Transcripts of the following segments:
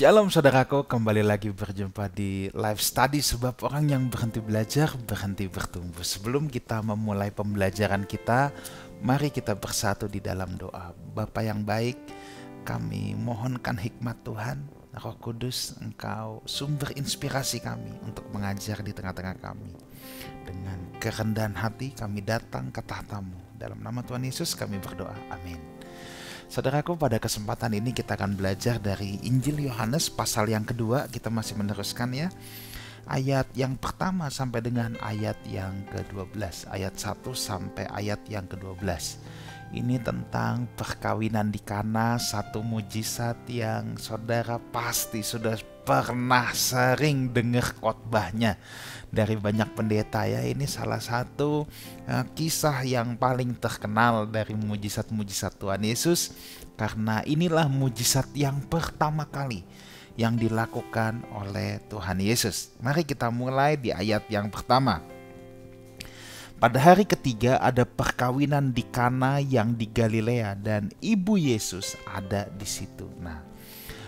Shalom saudaraku, kembali lagi berjumpa di live study sebab orang yang berhenti belajar, berhenti bertumbuh. Sebelum kita memulai pembelajaran kita, mari kita bersatu di dalam doa. Bapa yang baik, kami mohonkan hikmat Tuhan, Roh Kudus, Engkau sumber inspirasi kami untuk mengajar di tengah-tengah kami. Dengan kerendahan hati kami datang ke tahta-Mu. Dalam nama Tuhan Yesus kami berdoa, amin. Saudaraku, pada kesempatan ini kita akan belajar dari Injil Yohanes pasal yang kedua. Kita masih meneruskan ya. Ayat yang pertama sampai dengan ayat yang ke-12. Ayat 1 sampai ayat yang ke-12. Ini tentang perkawinan di Kana, satu mujizat yang saudara pasti sudah pernah sering dengar khotbahnya dari banyak pendeta ya. Ini salah satu kisah yang paling terkenal dari mujizat-mujizat Tuhan Yesus, karena inilah mujizat yang pertama kali yang dilakukan oleh Tuhan Yesus. Mari kita mulai di ayat yang pertama. Pada hari ketiga ada perkawinan di Kana yang di Galilea dan ibu Yesus ada di situ. Nah,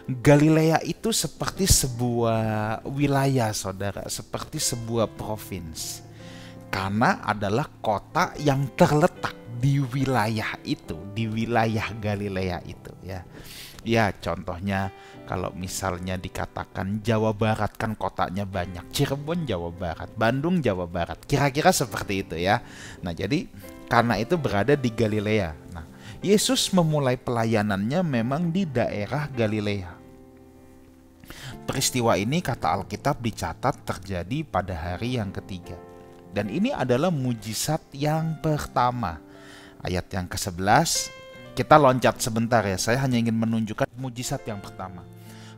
Galilea itu seperti sebuah wilayah, saudara, seperti sebuah provinsi. Kana adalah kota yang terletak di wilayah itu, di wilayah Galilea itu ya. Ya, contohnya kalau misalnya dikatakan Jawa Barat, kan kotanya banyak. Cirebon Jawa Barat, Bandung Jawa Barat, kira-kira seperti itu ya. Nah, jadi karena itu berada di Galilea. Nah, Yesus memulai pelayanannya memang di daerah Galilea. Peristiwa ini kata Alkitab dicatat terjadi pada hari yang ketiga. Dan ini adalah mujizat yang pertama. Ayat yang ke-11, kita loncat sebentar ya, saya hanya ingin menunjukkan mujizat yang pertama.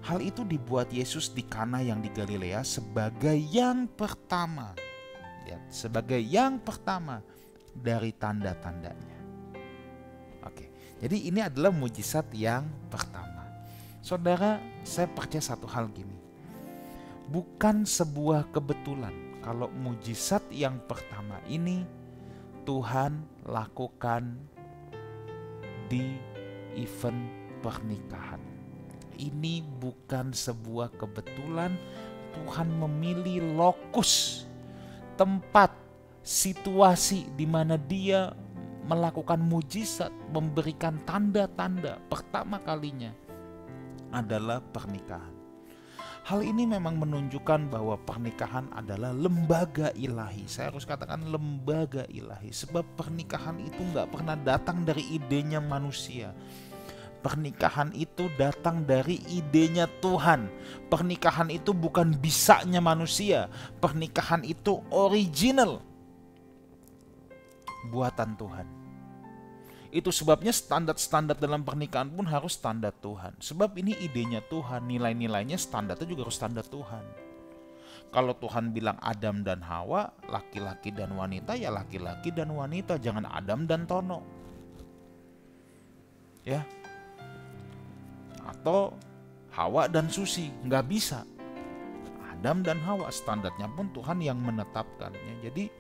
Hal itu dibuat Yesus di Kana yang di Galilea sebagai yang pertama. Ya, sebagai yang pertama dari tanda-tandanya. Oke, jadi ini adalah mujizat yang pertama. Saudara, saya percaya satu hal gini. Bukan sebuah kebetulan kalau mujizat yang pertama ini Tuhan lakukan di event pernikahan. Ini bukan sebuah kebetulan. Tuhan memilih lokus, tempat, situasi di mana Dia melakukan mujizat, memberikan tanda-tanda pertama kalinya adalah pernikahan. Hal ini memang menunjukkan bahwa pernikahan adalah lembaga ilahi. Saya harus katakan lembaga ilahi, sebab pernikahan itu nggak pernah datang dari idenya manusia. Pernikahan itu datang dari idenya Tuhan. Pernikahan itu bukan bisanya manusia. Pernikahan itu original buatan Tuhan. Itu sebabnya standar-standar dalam pernikahan pun harus standar Tuhan. Sebab ini idenya Tuhan, nilai-nilainya standarnya juga harus standar Tuhan. Kalau Tuhan bilang Adam dan Hawa, laki-laki dan wanita, ya laki-laki dan wanita, jangan Adam dan Tono. Ya. Atau Hawa dan Susi, nggak bisa. Adam dan Hawa, standarnya pun Tuhan yang menetapkannya. Jadi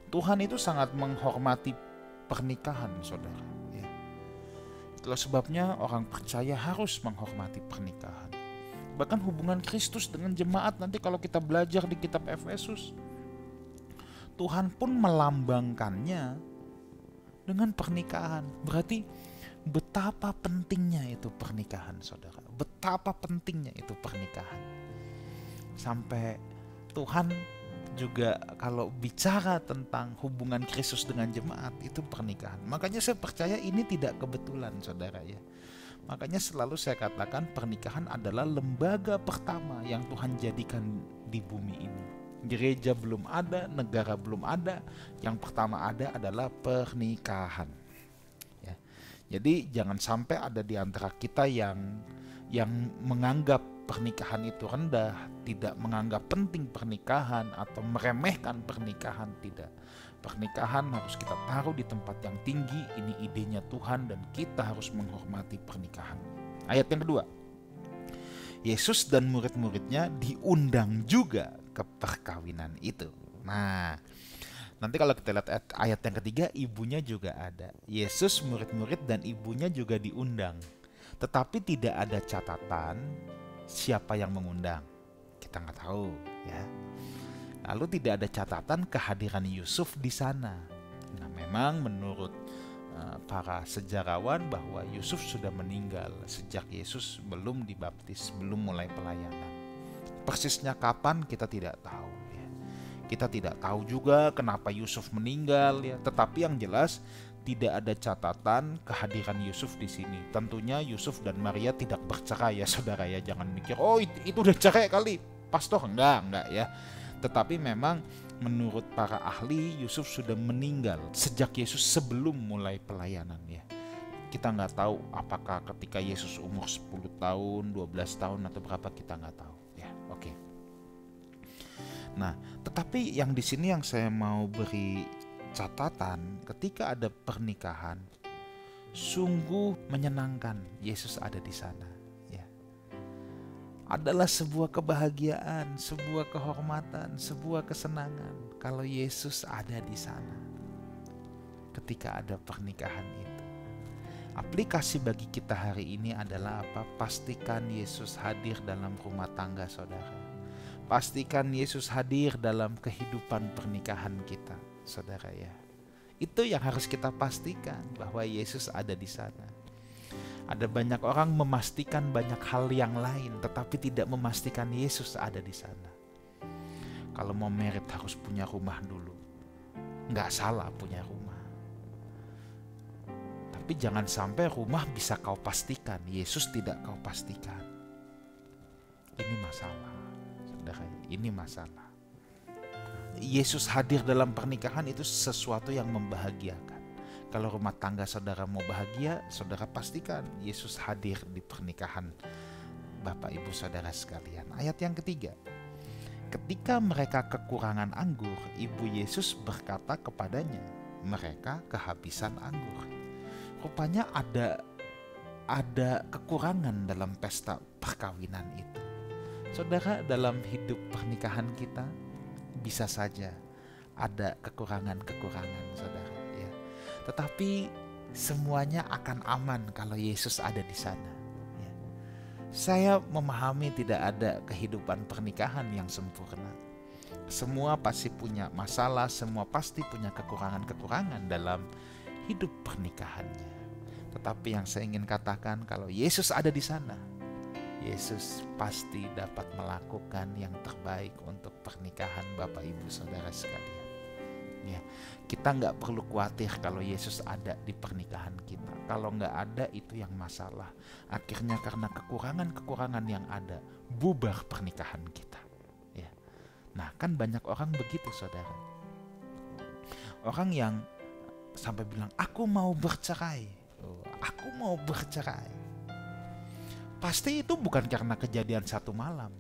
Tuhan itu sangat menghormati pernikahan, saudara. Ya. Itulah sebabnya orang percaya harus menghormati pernikahan. Bahkan hubungan Kristus dengan jemaat, nanti kalau kita belajar di kitab Efesus, Tuhan pun melambangkannya dengan pernikahan. Berarti betapa pentingnya itu pernikahan, saudara. Betapa pentingnya itu pernikahan. Sampai Tuhan juga kalau bicara tentang hubungan Kristus dengan jemaat, itu pernikahan. Makanya saya percaya ini tidak kebetulan, saudara ya. Makanya selalu saya katakan pernikahan adalah lembaga pertama yang Tuhan jadikan di bumi ini. Gereja belum ada, negara belum ada, yang pertama ada adalah pernikahan. Ya. Jadi jangan sampai ada di antara kita yang menganggap pernikahan itu rendah, tidak menganggap penting pernikahan atau meremehkan pernikahan, tidak. Pernikahan harus kita taruh di tempat yang tinggi, ini idenya Tuhan dan kita harus menghormati pernikahan. Ayat yang kedua, Yesus dan murid-muridnya diundang juga ke perkawinan itu. Nah, nanti kalau kita lihat ayat yang ketiga, ibunya juga ada. Yesus, murid-murid dan ibunya juga diundang. Tetapi tidak ada catatan siapa yang mengundang? Kita nggak tahu ya. Lalu tidak ada catatan kehadiran Yusuf di sana. Nah, memang menurut para sejarawan bahwa Yusuf sudah meninggal sejak Yesus belum dibaptis, belum mulai pelayanan. Persisnya kapan kita tidak tahu ya. Kita tidak tahu juga kenapa Yusuf meninggal ya, tetapi yang jelas tidak ada catatan kehadiran Yusuf di sini. Tentunya Yusuf dan Maria tidak bercerai ya saudara ya. Jangan mikir, oh itu udah cerai kali, pastor. Enggak ya. Tetapi memang menurut para ahli Yusuf sudah meninggal sejak Yesus sebelum mulai pelayanan ya. Kita nggak tahu apakah ketika Yesus umur 10 tahun, 12 tahun atau berapa, kita nggak tahu ya. Oke. Nah, tetapi yang di sini yang saya mau beri catatan, ketika ada pernikahan sungguh menyenangkan Yesus ada di sana ya. Adalah sebuah kebahagiaan, sebuah kehormatan, sebuah kesenangan kalau Yesus ada di sana ketika ada pernikahan itu. Aplikasi bagi kita hari ini adalah apa? Pastikan Yesus hadir dalam rumah tangga saudara. Pastikan Yesus hadir dalam kehidupan pernikahan kita saudara ya. Itu yang harus kita pastikan, bahwa Yesus ada di sana. Ada banyak orang memastikan banyak hal yang lain, tetapi tidak memastikan Yesus ada di sana. Kalau mau merit harus punya rumah dulu. Nggak salah punya rumah. Tapi jangan sampai rumah bisa kau pastikan, Yesus tidak kau pastikan. Ini masalah, saudara. Ini masalah. Yesus hadir dalam pernikahan itu sesuatu yang membahagiakan. Kalau rumah tangga saudara mau bahagia, saudara pastikan Yesus hadir di pernikahan Bapak Ibu saudara sekalian. Ayat yang ketiga. Ketika mereka kekurangan anggur, ibu Yesus berkata kepadanya, mereka kehabisan anggur. Rupanya ada kekurangan dalam pesta perkawinan itu. Saudara, dalam hidup pernikahan kita bisa saja ada kekurangan-kekurangan saudara ya. Tetapi semuanya akan aman kalau Yesus ada di sana ya. Saya memahami tidak ada kehidupan pernikahan yang sempurna. Semua pasti punya masalah, semua pasti punya kekurangan-kekurangan dalam hidup pernikahannya. Tetapi yang saya ingin katakan, kalau Yesus ada di sana, Yesus pasti dapat melakukan yang terbaik untuk pernikahan Bapak Ibu Saudara sekalian. Ya, kita nggak perlu khawatir kalau Yesus ada di pernikahan kita. Kalau nggak ada, itu yang masalah. Akhirnya karena kekurangan-kekurangan yang ada, bubar pernikahan kita. Ya, nah kan banyak orang begitu saudara. Orang yang sampai bilang, aku mau bercerai, aku mau bercerai. Pasti itu bukan karena kejadian satu malam.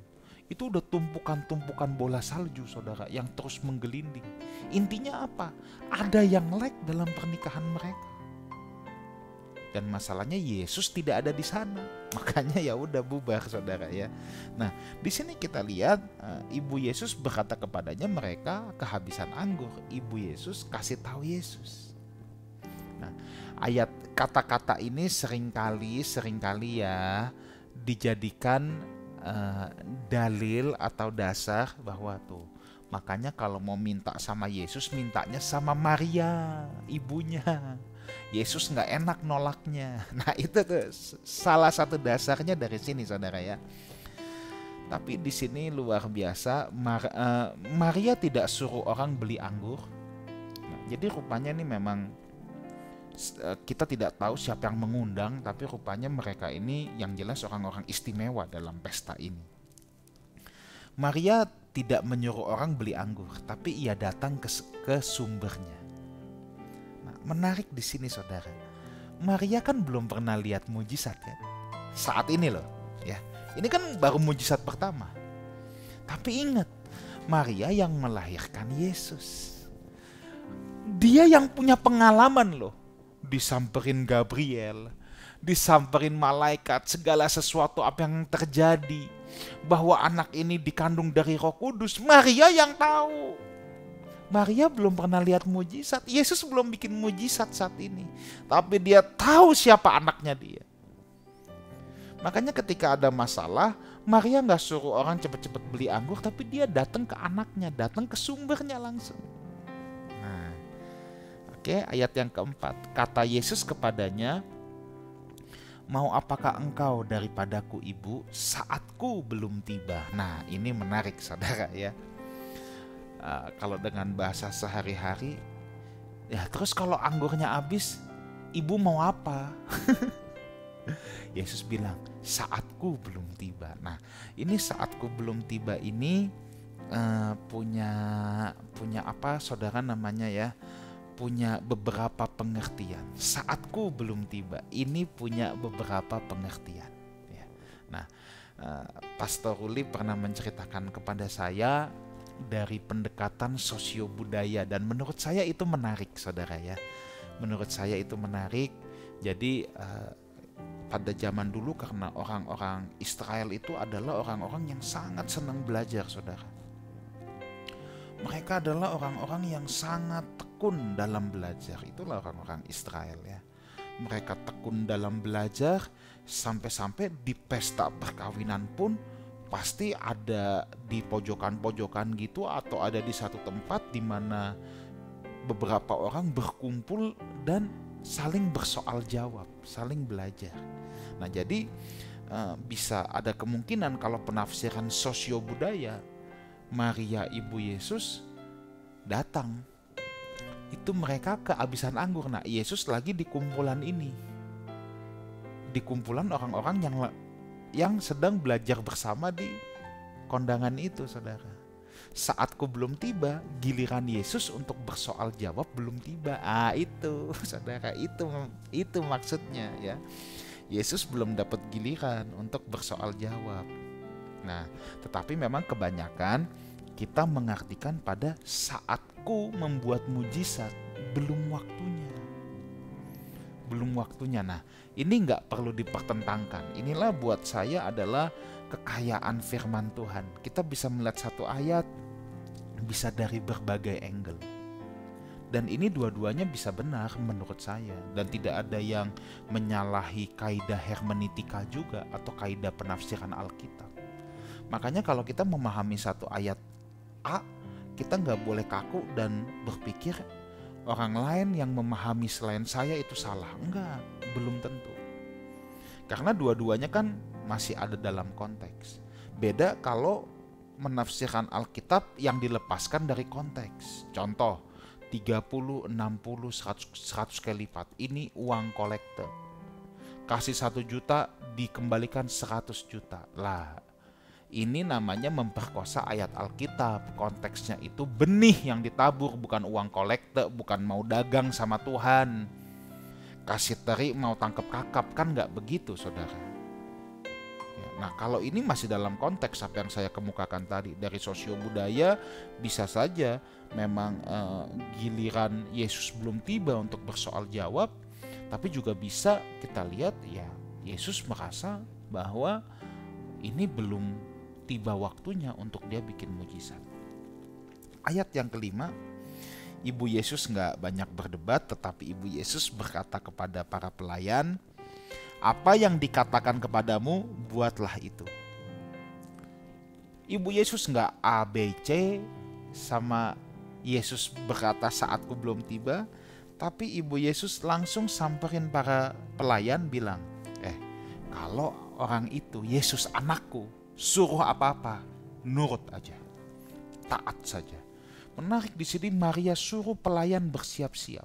Itu udah tumpukan-tumpukan bola salju saudara yang terus menggelinding. Intinya apa? Ada yang lag dalam pernikahan mereka. Dan masalahnya Yesus tidak ada di sana. Makanya ya udah bubar saudara ya. Nah, di sini kita lihat ibu Yesus berkata kepadanya mereka kehabisan anggur. Ibu Yesus kasih tahu Yesus. Nah, ayat kata-kata ini seringkali ya dijadikan dalil atau dasar bahwa tuh makanya kalau mau minta sama Yesus mintanya sama Maria ibunya. Yesus nggak enak nolaknya. Nah itu tuh salah satu dasarnya dari sini saudara ya. Tapi di sini luar biasa, Maria tidak suruh orang beli anggur. Nah, jadi rupanya ini memang kita tidak tahu siapa yang mengundang, tapi rupanya mereka ini yang jelas orang-orang istimewa dalam pesta ini. Maria tidak menyuruh orang beli anggur, tapi ia datang ke sumbernya. Nah, menarik di sini saudara. Maria kan belum pernah lihat mujizat kan? Saat ini loh, ya. Ini kan baru mujizat pertama. Tapi ingat, Maria yang melahirkan Yesus. Dia yang punya pengalaman loh. Disamperin Gabriel, disamperin malaikat, segala sesuatu apa yang terjadi, bahwa anak ini dikandung dari Roh Kudus, Maria yang tahu. Maria belum pernah lihat mujizat, Yesus belum bikin mujizat saat ini, tapi dia tahu siapa anaknya dia. Makanya ketika ada masalah, Maria nggak suruh orang cepet-cepet beli anggur, tapi dia datang ke anaknya, datang ke sumbernya langsung. Nah, oke, ayat yang keempat. Kata Yesus kepadanya, "Mau apakah engkau daripadaku, Ibu? Saatku belum tiba." Nah, ini menarik saudara ya. Kalau dengan bahasa sehari-hari, ya terus kalau anggurnya habis, Ibu mau apa? Yesus bilang, saatku belum tiba. Nah, ini saatku belum tiba ini punya apa saudara namanya ya? Punya beberapa pengertian. Saatku belum tiba. Ini punya beberapa pengertian. Ya. Nah, Pastor Ruli pernah menceritakan kepada saya dari pendekatan sosio-budaya, dan menurut saya itu menarik, saudara ya. Menurut saya itu menarik. Jadi pada zaman dulu, karena orang-orang Israel itu adalah orang-orang yang sangat senang belajar, saudara. Mereka adalah orang-orang yang sangat tekun dalam belajar. Itulah orang-orang Israel ya. Mereka tekun dalam belajar, sampai-sampai di pesta perkawinan pun pasti ada di pojokan-pojokan gitu, atau ada di satu tempat di mana beberapa orang berkumpul dan saling bersoal jawab, saling belajar. Nah, jadi bisa ada kemungkinan kalau penafsiran sosio budaya, Maria ibu Yesus datang, itu mereka kehabisan anggur. Nah, Yesus lagi di kumpulan ini, di kumpulan orang-orang yang sedang belajar bersama di kondangan itu, saudara. Saatku belum tiba, giliran Yesus untuk bersoal jawab belum tiba. Itu saudara, itu maksudnya ya. Yesus belum dapat giliran untuk bersoal jawab. Nah, tetapi memang kebanyakan kita mengartikan pada saatku membuat mujizat, belum waktunya. Belum waktunya. Nah, ini nggak perlu dipertentangkan. Inilah buat saya adalah kekayaan firman Tuhan. Kita bisa melihat satu ayat bisa dari berbagai angle. Dan ini dua-duanya bisa benar menurut saya. Dan tidak ada yang menyalahi kaidah hermeneutika juga atau kaidah penafsiran Alkitab. Makanya kalau kita memahami satu ayat A, kita nggak boleh kaku dan berpikir orang lain yang memahami selain saya itu salah. Enggak, belum tentu. Karena dua-duanya kan masih ada dalam konteks. Beda kalau menafsirkan Alkitab yang dilepaskan dari konteks. Contoh, 30, 60, 100 kali lipat. Ini uang kolektor. Kasih 1 juta, dikembalikan 100 juta. Lah, ini namanya memperkosa ayat Alkitab. Konteksnya itu benih yang ditabur, bukan uang kolektor, bukan mau dagang sama Tuhan. Kasih teri mau tangkep kakap, kan gak begitu, saudara. Nah, kalau ini masih dalam konteks apa yang saya kemukakan tadi, dari sosio budaya, bisa saja memang giliran Yesus belum tiba untuk bersoal jawab, tapi juga bisa kita lihat ya Yesus merasa bahwa ini belum tiba waktunya untuk dia bikin mujizat. Ayat yang kelima, Ibu Yesus nggak banyak berdebat, tetapi Ibu Yesus berkata kepada para pelayan, "Apa yang dikatakan kepadamu, buatlah itu." Ibu Yesus nggak A, B, C, sama Yesus berkata saatku belum tiba, tapi Ibu Yesus langsung samperin para pelayan bilang, kalau orang itu Yesus anakku, suruh apa-apa, nurut aja, taat saja. Menarik di sini, Maria suruh pelayan bersiap-siap.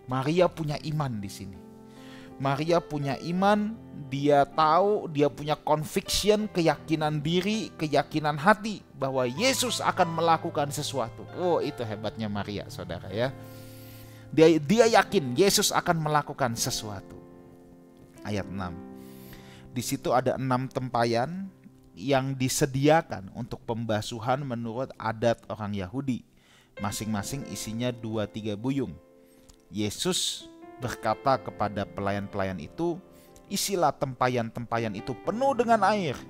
Maria punya iman di sini. Maria punya iman, dia tahu, dia punya conviction, keyakinan diri, keyakinan hati bahwa Yesus akan melakukan sesuatu. Oh, itu hebatnya Maria, saudara ya. Dia yakin Yesus akan melakukan sesuatu. Ayat 6. Di situ ada 6 tempayan yang disediakan untuk pembasuhan menurut adat orang Yahudi. Masing-masing isinya 2-3 buyung. Yesus berkata kepada pelayan-pelayan itu, "Isilah tempayan-tempayan itu penuh dengan air."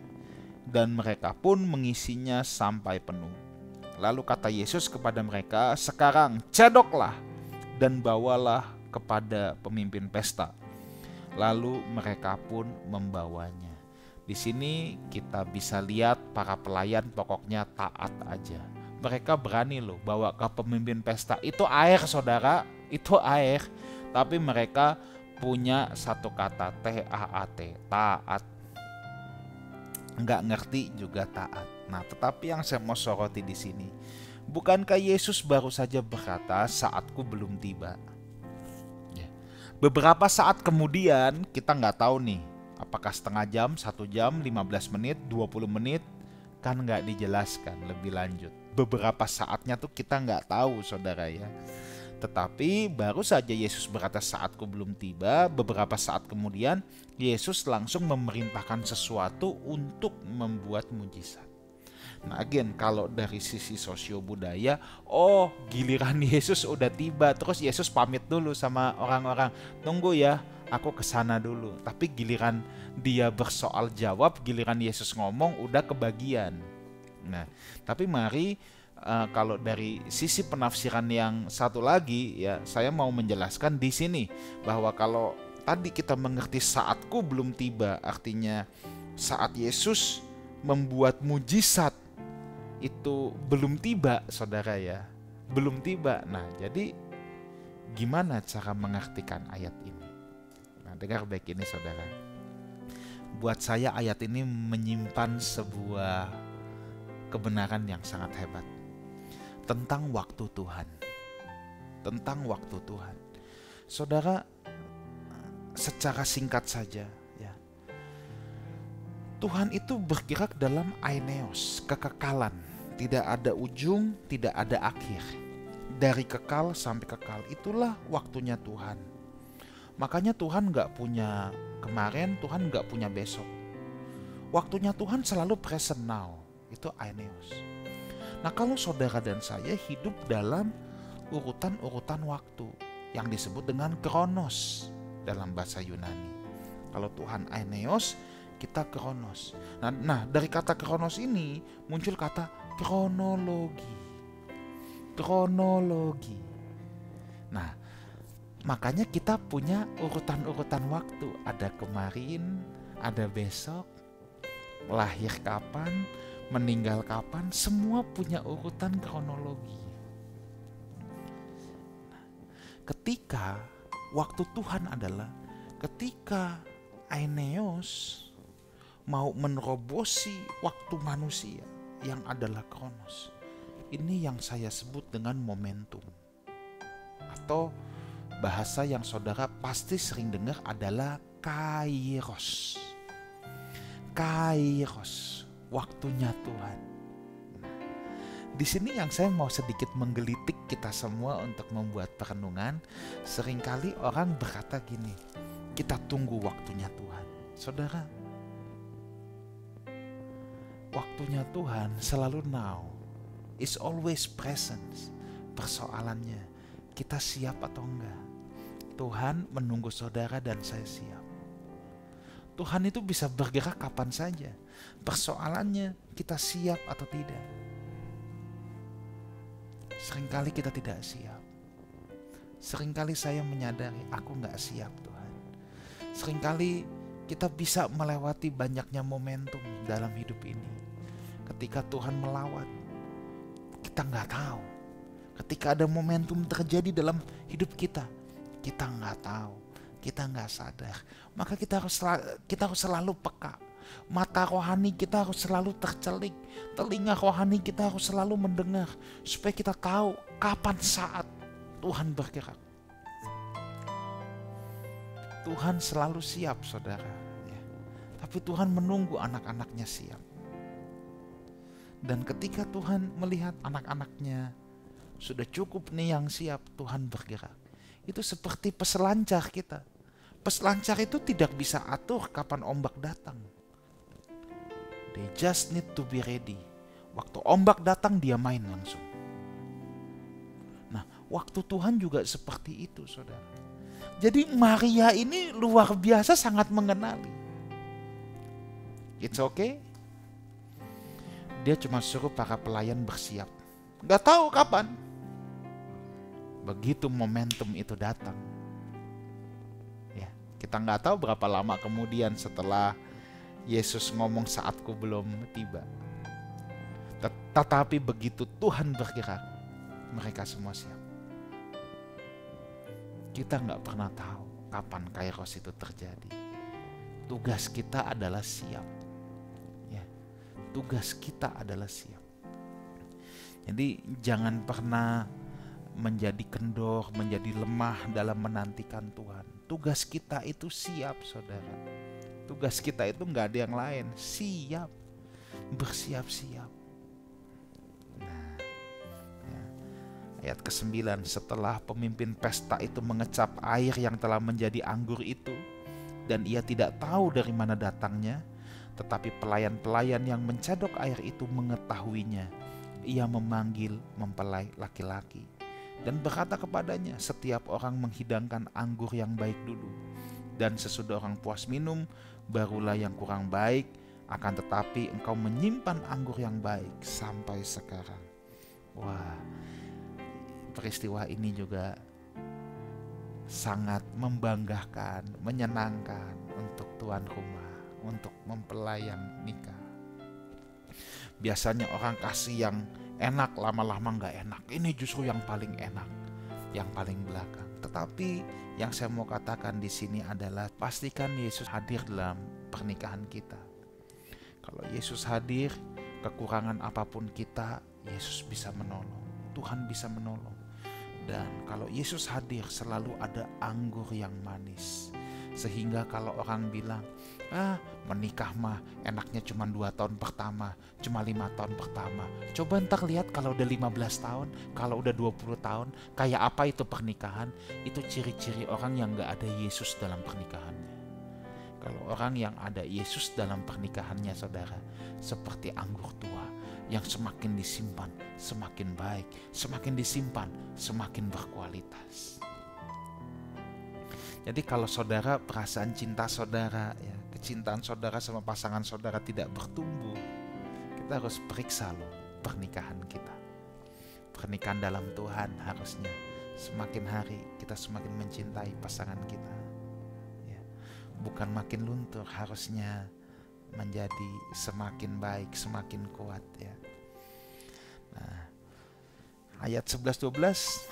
Dan mereka pun mengisinya sampai penuh. Lalu kata Yesus kepada mereka, "Sekarang cedoklah dan bawalah kepada pemimpin pesta." lalu mereka pun membawanya. Di sini kita bisa lihat para pelayan pokoknya taat aja. Mereka berani loh bawa ke pemimpin pesta. Itu air saudara, itu air. Tapi mereka punya satu kata, T-A-A-T, taat. Nggak ngerti juga taat. Nah, tetapi yang saya mau soroti di sini, bukankah Yesus baru saja berkata, saatku belum tiba? Beberapa saat kemudian, kita nggak tahu nih, apakah setengah jam, 1 jam, 15 menit, 20 menit, kan nggak dijelaskan lebih lanjut. Beberapa saatnya tuh kita nggak tahu saudara ya. Tetapi baru saja Yesus berkata saatku belum tiba, beberapa saat kemudian Yesus langsung memerintahkan sesuatu untuk membuat mujizat. Nah again, kalau dari sisi sosio budaya, oh giliran Yesus udah tiba, terus Yesus pamit dulu sama orang-orang, tunggu ya, aku kesana dulu. Tapi giliran dia bersoal jawab, giliran Yesus ngomong udah kebagian. Nah, tapi mari kalau dari sisi penafsiran yang satu lagi ya, saya mau menjelaskan di sini bahwa kalau tadi kita mengerti saatku belum tiba, artinya saat Yesus membuat mujizat itu belum tiba saudara ya, belum tiba. Nah jadi gimana cara mengartikan ayat ini? Nah dengar baik ini saudara, buat saya ayat ini menyimpan sebuah kebenaran yang sangat hebat tentang waktu Tuhan. Tentang waktu Tuhan. Saudara, secara singkat saja ya, Tuhan itu bergerak dalam aineos, kekekalan. Tidak ada ujung, tidak ada akhir. Dari kekal sampai kekal, itulah waktunya Tuhan. Makanya Tuhan gak punya kemarin, Tuhan gak punya besok. Waktunya Tuhan selalu present now, itu aineos. Nah kalau saudara dan saya hidup dalam urutan-urutan waktu yang disebut dengan kronos dalam bahasa Yunani. Kalau Tuhan aineos, kita kronos. Nah dari kata kronos ini muncul kata kronologi. Kronologi. Nah makanya kita punya urutan-urutan waktu. Ada kemarin, ada besok, lahir kapan, meninggal kapan, semua punya urutan kronologi. Ketika waktu Tuhan adalah ketika aineos mau menerobosi waktu manusia yang adalah kronos. Ini yang saya sebut dengan momentum. Atau bahasa yang saudara pasti sering dengar adalah kairos. Kairos, waktunya Tuhan. Di sini yang saya mau sedikit menggelitik kita semua untuk membuat perenungan. Seringkali orang berkata gini, kita tunggu waktunya Tuhan. Saudara, waktunya Tuhan selalu now, is always present. Persoalannya, kita siap atau enggak? Tuhan menunggu saudara dan saya siap. Tuhan itu bisa bergerak kapan saja. Persoalannya, kita siap atau tidak? Seringkali kita tidak siap. Seringkali saya menyadari aku enggak siap Tuhan. Seringkali kita bisa melewati banyaknya momentum dalam hidup ini. Ketika Tuhan melawat, kita nggak tahu. Ketika ada momentum terjadi dalam hidup kita nggak tahu, kita nggak sadar. Maka kita harus selalu peka. Mata rohani kita harus selalu tercelik, telinga rohani kita harus selalu mendengar, supaya kita tahu kapan saat Tuhan bergerak. Tuhan selalu siap saudara ya. Tapi Tuhan menunggu anak-anaknya siap. Dan ketika Tuhan melihat anak-anaknya sudah cukup nih yang siap, Tuhan bergerak. Itu seperti peselancar kita. Peselancar itu tidak bisa atur kapan ombak datang. They just need to be ready. Waktu ombak datang dia main langsung. Nah, waktu Tuhan juga seperti itu saudara. Jadi Maria ini luar biasa sangat mengenali. It's okay. Dia cuma suruh para pelayan bersiap. Gak tahu kapan. Begitu momentum itu datang. Ya, Kita nggak tahu berapa lama kemudian setelah Yesus ngomong saatku belum tiba. Tetapi begitu Tuhan bergerak, mereka semua siap. Kita nggak pernah tahu kapan Kairos itu terjadi. Tugas kita adalah siap. Ya, tugas kita adalah siap. Jadi jangan pernah menjadi kendor, menjadi lemah dalam menantikan Tuhan. Tugas kita itu siap, saudara. Tugas kita itu nggak ada yang lain, siap, bersiap-siap. Nah, ya. Ayat ke-9, setelah pemimpin pesta itu mengecap air yang telah menjadi anggur itu, dan ia tidak tahu dari mana datangnya, tetapi pelayan-pelayan yang mencadok air itu mengetahuinya. Ia memanggil mempelai laki-laki dan berkata kepadanya, setiap orang menghidangkan anggur yang baik dulu, dan sesudah orang puas minum, barulah yang kurang baik. Akan tetapi engkau menyimpan anggur yang baik sampai sekarang. Wah, peristiwa ini juga sangat membanggakan, menyenangkan untuk tuan rumah, untuk mempelai yang nikah. Biasanya orang kasih yang enak, lama-lama gak enak. Ini justru yang paling enak, yang paling belakang. Tetapi yang saya mau katakan di sini adalah pastikan Yesus hadir dalam pernikahan kita. Kalau Yesus hadir, kekurangan apapun kita, Yesus bisa menolong. Tuhan bisa menolong. Dan kalau Yesus hadir, selalu ada anggur yang manis. Sehingga kalau orang bilang, menikah mah enaknya cuma 2 tahun pertama, cuma 5 tahun pertama. Coba ntar lihat kalau udah 15 tahun, kalau udah 20 tahun, kayak apa itu pernikahan. Itu ciri-ciri orang yang gak ada Yesus dalam pernikahannya. Kalau orang yang ada Yesus dalam pernikahannya, saudara, seperti anggur tua yang semakin disimpan, semakin baik, semakin disimpan, semakin berkualitas. Jadi kalau saudara, perasaan cinta saudara, ya, kecintaan saudara sama pasangan saudara tidak bertumbuh, kita harus periksa loh pernikahan kita. Pernikahan dalam Tuhan harusnya semakin hari kita semakin mencintai pasangan kita. Ya, bukan makin luntur, harusnya menjadi semakin baik, semakin kuat. Ya. Nah, ayat 11-12,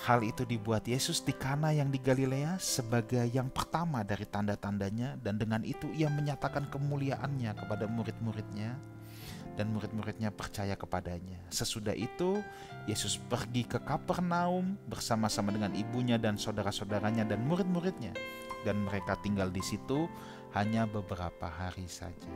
hal itu dibuat Yesus di Kana yang di Galilea sebagai yang pertama dari tanda-tandanya, dan dengan itu ia menyatakan kemuliaannya kepada murid-muridnya, dan murid-muridnya percaya kepadanya. Sesudah itu Yesus pergi ke Kapernaum bersama-sama dengan ibunya dan saudara-saudaranya dan murid-muridnya, dan mereka tinggal di situ hanya beberapa hari saja.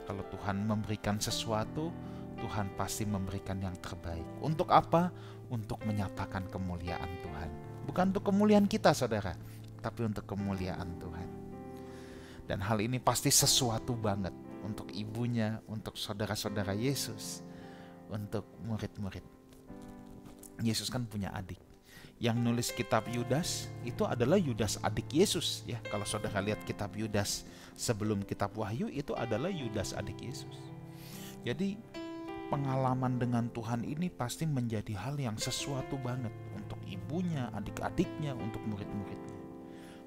Kalau Tuhan memberikan sesuatu, Tuhan pasti memberikan yang terbaik. Untuk apa? Untuk menyatakan kemuliaan Tuhan. Bukan untuk kemuliaan kita, saudara, tapi untuk kemuliaan Tuhan. Dan hal ini pasti sesuatu banget untuk ibunya, untuk saudara-saudara Yesus, untuk murid-murid. Yesus kan punya adik. Yang nulis kitab Yudas itu adalah Yudas adik Yesus, ya. Kalau saudara lihat kitab Yudas sebelum kitab Wahyu, itu adalah Yudas adik Yesus. Jadi pengalaman dengan Tuhan ini pasti menjadi hal yang sesuatu banget untuk ibunya, adik-adiknya, untuk murid-muridnya.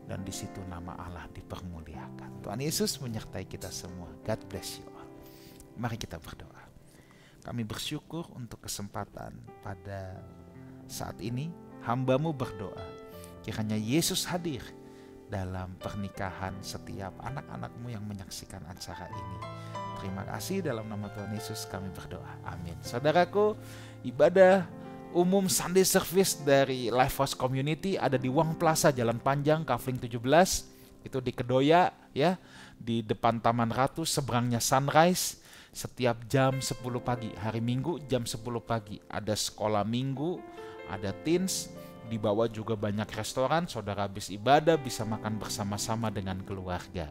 Dan di situ nama Allah dipermuliakan. Tuhan Yesus menyertai kita semua. God bless you all. Mari kita berdoa. Kami bersyukur untuk kesempatan pada saat ini. Hamba-Mu berdoa, kiranya Yesus hadir dalam pernikahan setiap anak-anak-Mu yang menyaksikan acara ini. Terima kasih, dalam nama Tuhan Yesus kami berdoa. Amin. Saudaraku, ibadah umum Sunday Service dari Lifehouse Community ada di Wang Plaza, Jalan Panjang, Kafling 17. Itu di Kedoya, ya, di depan Taman Ratu, seberangnya Sunrise. Setiap jam 10 pagi, hari Minggu jam 10 pagi. Ada sekolah minggu, ada teens, di bawah juga banyak restoran. Saudara habis ibadah bisa makan bersama-sama dengan keluarga.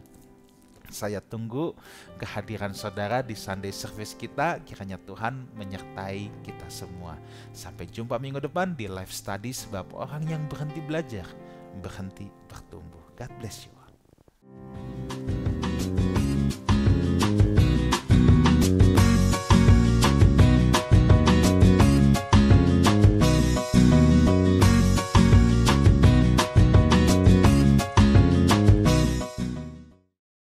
Saya tunggu kehadiran saudara di Sunday Service kita. Kiranya Tuhan menyertai kita semua. Sampai jumpa minggu depan di Life Study, sebab orang yang berhenti belajar berhenti bertumbuh. God bless you.